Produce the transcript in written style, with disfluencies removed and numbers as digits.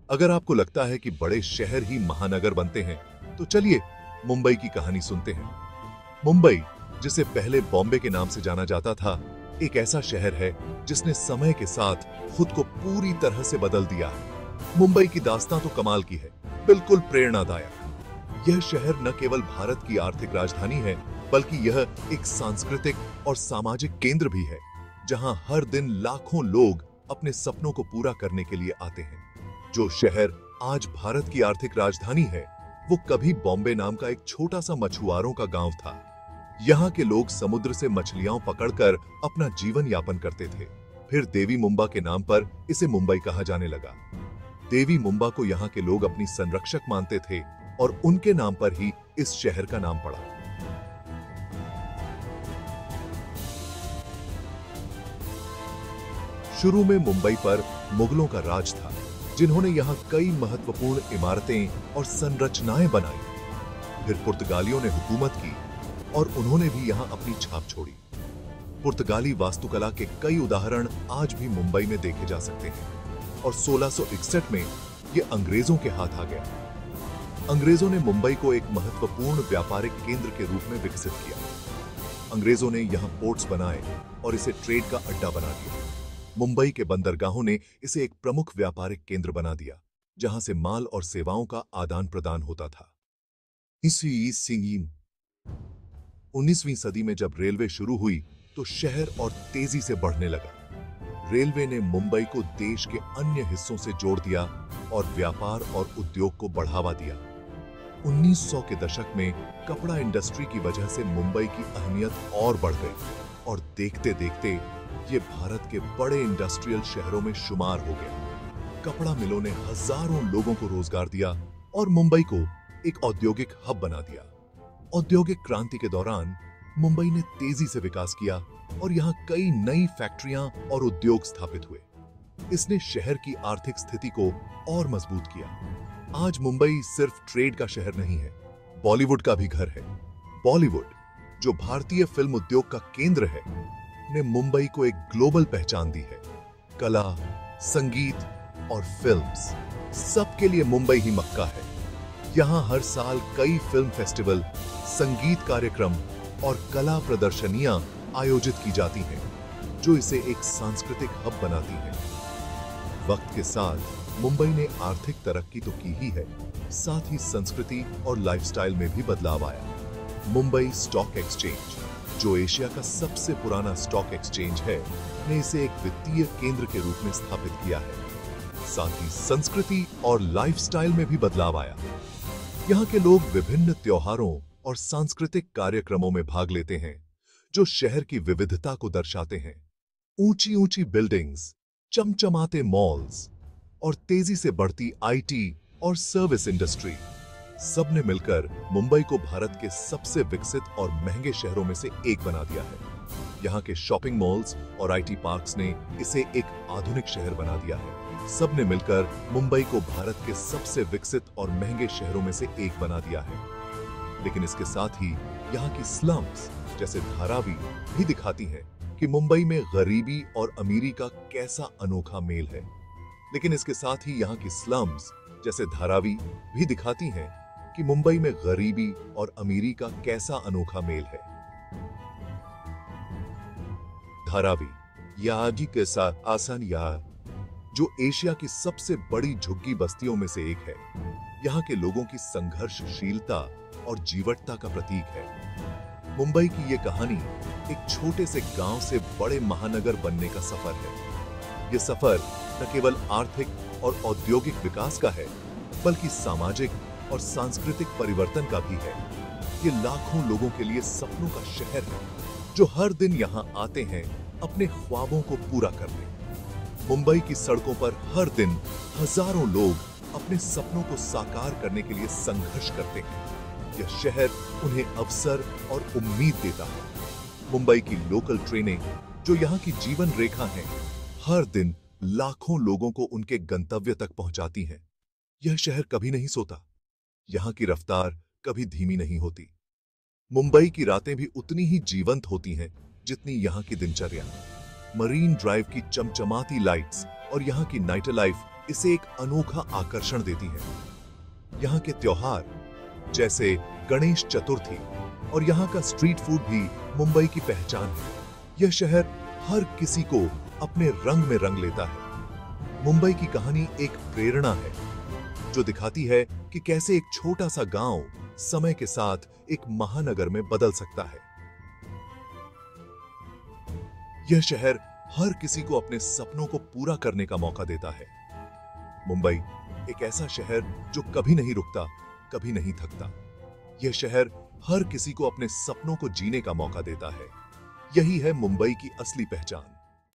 अगर आपको लगता है कि बड़े शहर ही महानगर बनते हैं, तो चलिए मुंबई की कहानी सुनते हैं। मुंबई, जिसे पहले बॉम्बे के नाम से जाना जाता था, एक ऐसा शहर है जिसने समय के साथ खुद को पूरी तरह से बदल दिया है। मुंबई की दास्तां तो कमाल की है, बिल्कुल प्रेरणादायक। यह शहर न केवल भारत की आर्थिक राजधानी है, बल्कि यह एक सांस्कृतिक और सामाजिक केंद्र भी है, जहां हर दिन लाखों लोग अपने सपनों को पूरा करने के लिए आते हैं। जो शहर आज भारत की आर्थिक राजधानी है, वो कभी बॉम्बे नाम का एक छोटा सा मछुआरों का गांव था। यहाँ के लोग समुद्र से मछलियां पकड़कर अपना जीवन यापन करते थे। फिर देवी मुंबा के नाम पर इसे मुंबई कहा जाने लगा। देवी मुंबा को यहाँ के लोग अपनी संरक्षक मानते थे और उनके नाम पर ही इस शहर का नाम पड़ा। शुरू में मुंबई पर मुगलों का राज था, जिन्होंने यहाँ कई महत्वपूर्ण इमारतें और संरचनाएं बनाई। फिर पुर्तगालियों ने हुकूमत की और उन्होंने भी यहाँ अपनी छाप छोड़ी। पुर्तगाली वास्तुकला के कई उदाहरण आज भी मुंबई में देखे जा सकते हैं। और 1661 में ये अंग्रेजों के हाथ आ गया। अंग्रेजों ने मुंबई को एक महत्वपूर्ण व्यापारिक केंद्र के रूप में विकसित किया। अंग्रेजों ने यहाँ पोर्ट्स बनाए और इसे ट्रेड का अड्डा बना दिया। मुंबई के बंदरगाहों ने इसे एक प्रमुख व्यापारिक केंद्र बना दिया, जहां से माल और सेवाओं का आदान प्रदान होता था। 19वीं सदी में जब रेलवे शुरू हुई, तो शहर और तेजी से बढ़ने लगा। रेलवे ने मुंबई को देश के अन्य हिस्सों से जोड़ दिया और व्यापार और उद्योग को बढ़ावा दिया। 1900 के दशक में कपड़ा इंडस्ट्री की वजह से मुंबई की अहमियत और बढ़ गई और देखते देखते ये भारत के बड़े इंडस्ट्रियल शहरों में शुमार हो गया। कपड़ा मिलों ने हजारों लोगों को रोजगार दिया और मुंबई को एक औद्योगिक हब बना दिया। औद्योगिक क्रांति के दौरान मुंबई ने तेजी से विकास किया और यहाँ कई नई फैक्ट्रियां और उद्योग स्थापित हुए। इसने शहर की आर्थिक स्थिति को और मजबूत किया। आज मुंबई सिर्फ ट्रेड का शहर नहीं है, बॉलीवुड का भी घर है। बॉलीवुड, जो भारतीय फिल्म उद्योग का केंद्र है, ने मुंबई को एक ग्लोबल पहचान दी है। कला, संगीत और फिल्म्स, सबके लिए मुंबई ही मक्का है। यहाँ हर साल कई फिल्म फेस्टिवल, संगीत कार्यक्रम और कला प्रदर्शनियां आयोजित की जाती हैं, जो इसे एक सांस्कृतिक हब बनाती हैं। वक्त के साथ मुंबई ने आर्थिक तरक्की तो की ही है, साथ ही संस्कृति और लाइफस्टाइल में भी बदलाव आया। मुंबई स्टॉक एक्सचेंज, जो एशिया का सबसे पुराना स्टॉक एक्सचेंज है, ने इसे एक वित्तीय केंद्र के रूप में स्थापित किया है। साथ ही संस्कृति और लाइफस्टाइल में भी बदलाव आया। यहाँ के लोग विभिन्न त्योहारों और सांस्कृतिक कार्यक्रमों में भाग लेते हैं, जो शहर की विविधता को दर्शाते हैं। ऊंची ऊंची बिल्डिंग्स, चमचमाते मॉल्स और तेजी से बढ़ती आईटी और सर्विस इंडस्ट्री, सब ने मिलकर मुंबई को भारत के सबसे विकसित और महंगे शहरों में से एक बना दिया है। यहाँ के शॉपिंग मॉल्स और आईटी पार्क्स ने इसे एक आधुनिक शहर बना दिया है। सब ने मिलकर मुंबई को भारत के सबसे विकसित और महंगे शहरों में से एक बना दिया है। लेकिन इसके साथ ही यहाँ की स्लम्स, जैसे धारावी, भी दिखाती हैं कि मुंबई में गरीबी और अमीरी का कैसा अनोखा मेल है। लेकिन इसके साथ ही यहाँ की स्लम्स, जैसे धारावी, भी दिखाती हैं कि मुंबई में गरीबी और अमीरी का कैसा अनोखा मेल है। धारावी, या आजी के साथ आसान, या जो एशिया की सबसे बड़ी झुग्गी बस्तियों में से एक है, यहाँ के लोगों की संघर्षशीलता और जीवटता का प्रतीक है। मुंबई की ये कहानी एक छोटे से गांव से बड़े महानगर बनने का सफर है। ये सफर न केवल आर्थिक और औद्योगिक विकास का है, बल्कि सामाजिक और सांस्कृतिक परिवर्तन का भी है। ये लाखों लोगों के लिए सपनों का शहर है, जो हर दिन यहाँ आते हैं अपने ख्वाबों को पूरा करने। मुंबई की सड़कों पर हर दिन हजारों लोग अपने सपनों को साकार करने के लिए संघर्ष करते हैं। यह शहर उन्हें अवसर और उम्मीद देता है। मुंबई की लोकल ट्रेनें, जो यहाँ की जीवन रेखा हैं, हर दिन लाखों लोगों को उनके गंतव्य तक पहुंचाती हैं। यह शहर कभी नहीं सोता। यहाँ की रफ्तार कभी धीमी नहीं होती। मुंबई की रातें भी उतनी ही जीवंत होती हैं जितनी यहाँ की दिनचर्या। मरीन ड्राइव की चमचमाती लाइट्स और यहाँ की नाइट लाइफ इसे एक अनोखा आकर्षण देती हैं। यहाँ के त्योहार जैसे गणेश चतुर्थी और यहाँ का स्ट्रीट फूड भी मुंबई की पहचान है। यह शहर हर किसी को अपने रंग में रंग लेता है। मुंबई की कहानी एक प्रेरणा है जो दिखाती है कि कैसे एक छोटा सा गांव समय के साथ एक महानगर में बदल सकता है। यह शहर हर किसी को अपने सपनों को पूरा करने का मौका देता है। मुंबई एक ऐसा शहर जो कभी नहीं रुकता, कभी नहीं थकता। यह शहर हर किसी को अपने सपनों को जीने का मौका देता है। यही है मुंबई की असली पहचान।